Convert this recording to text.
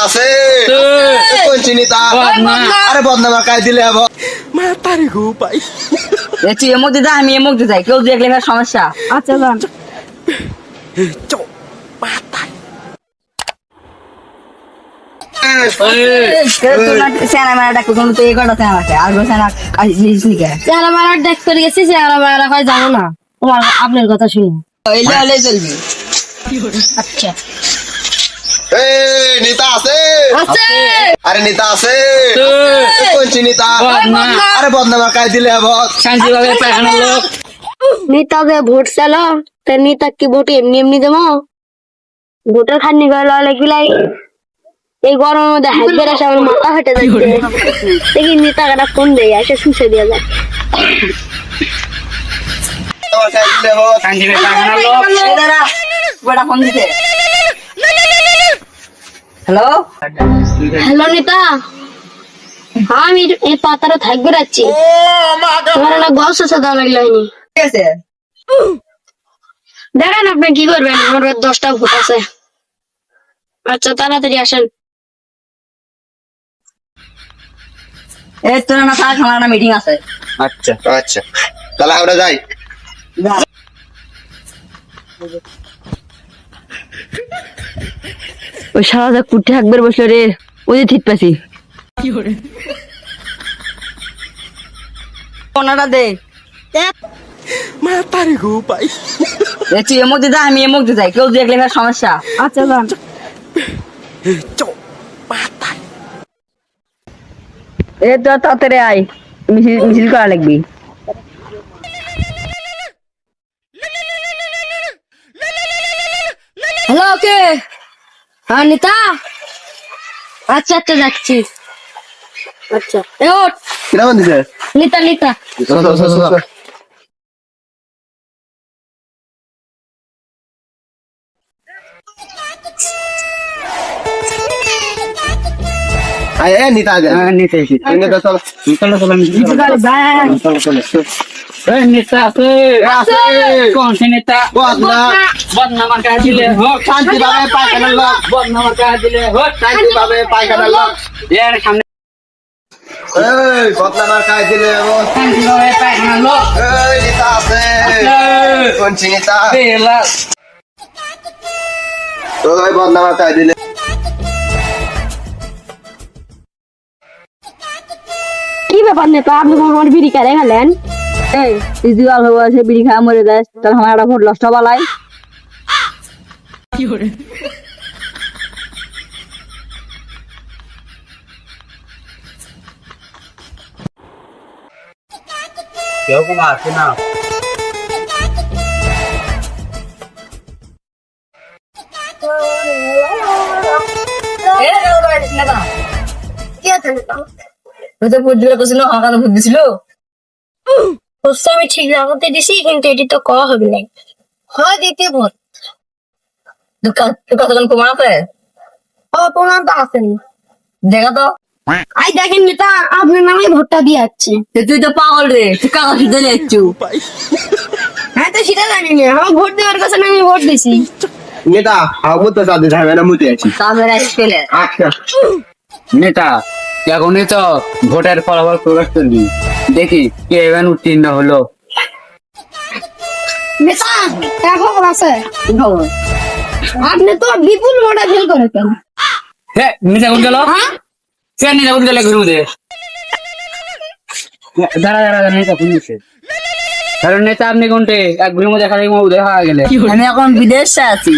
আছে কোনছি নেতা আরে বদনাম কাই দিলে হবো মাতারি গো ভাই তুই এমক দিদা আমি এমক দিদাই কেউ দেখলে ফের সমস্যা আচ্ছা যান চো মাতাই সেনা মেলা ডাকো তুমি তো এই কটা সেনা আছে আর সেনা আসিস লিখে চেহারা মারার দেখ করে গেছি চেহারা মারা হয় জানো না তোমার আপনার কথা শুনি এলে হলে চলবি আচ্ছা এই নেতা আছে আছে আরে নেতা আছে কোনছি নেতা আরে বদনাম কাই দিলে হবো শান্তি ভাবে পায়খানা লোক নেতা যে ভোট চালো তা নেতা কি ভোট এমনি এমনি দেবো ভোটের খানি গেল লাগবিলাই এই গরমের মধ্যে হাত বেড়ে আমার মাথা ফেটে যাচ্ছে দেখি নেতা কাটা কোন দেয় এসে শুষে দিয়ে যায় কাই দিলে হবো শান্তি ভাবে পায়খানা লোক দাদা বড় ফোন দিতে হ্যালো হ্যালো নেতা হ্যাঁ আমি এই পাতাটা থাকবে রাখছি তোমার না গছ আছে দেওয়া লাগলো হয়নি ঠিক আছে দেখেন আপনি কি করবেন আমার 10টা ভোট আছে আচ্ছা তাড়াতাড়ি আসেন এই তোর না থাক আমার একটা মিটিং আছে আচ্ছা আচ্ছা তাহলে আমরা যাই ওই সারা কুঠে একবার বসলো রে ওই যে ঠিক পাছি কোনটা দে মাতারি গো ভাই তুই এমক দিদা আমি এমক দিদাই কেউ দেখলে ফের সমস্যা আচ্ছা যান চো মাতাই এ তো তাড়াতাড়ি আয় মিছিল মিছিল করা লাগবি হ্যালো কে হ্যাঁ নেতা আচ্ছা আচ্ছা যাচ্ছি আচ্ছা এ ওঠ কিনা দিছে নেতা নেতা আয় এ নেতা আগে নিতে এসে নেতা চল চলো চলো চল চল নেতা আছে আছে কোন সে নেতা বদনা বদনামার কাজ দিলে হোক শান্তি ভাবে পায়খানা লোক বদনামার কাজ দিলে হোক শান্তি ভাবে পায়খানা লোক এর সামনে এই বদনা কাই দিলে হবো শান্তি ভাবে পায়খানা লোক এই নেতা আছে কোনছি নেতা বেলা ওই বদনা কাই দিলে কি ব্যাপার নেতা আপনি আমার বিড়ি কারে গেলেন এই তুই যদি অল্প বয়সে বিড়ি খাওয়া মরে যাস তাহলে আমার একটা ভোট লস্ট বালাই কেউ কোনো আসে না তুই তো ভোট দিলে করছিল আমার কাছে ভোট দিছিল অবশ্য আমি ঠিক জায়গাতে দিছি কিন্তু এটি তো কওয়া হবে না হয় দিতে ভোট তুই কতক্ষণ প্রমাণ আছে অপমান তো আসেনি দেখা তো আই দেখেন নেতা আপনার নামে ভোটটা দিয়ে যাচ্ছে তুই তো পাগল রে তুই কাগজ দিলে একটু হ্যাঁ তো সেটা জানি না আমার ভোট দেওয়ার কাছে আমি ভোট দিছি নেতা হাবু তো সাথে যাবে না মুতে আছি তারপরে আসলে আচ্ছা নেতা এখনই তো ভোটের ফলাফল প্রকাশ করবি দেখি কে এবার উত্তীর্ণ হলো নেতা খবর আছে আপনি তো বিপুল ভোটে ফেল করেছেন হ্যাঁ নেতা কোন গেল হ্যাঁ সে নেতা কোন গেল ঘুরে দে দাঁড়া দাঁড়া দাঁড়া, নেতা কোন দিচ্ছে কারণ নেতা আপনি কোনটে এক ঘুরের মধ্যে খালি দেখা গেলে আমি এখন বিদেশে আছি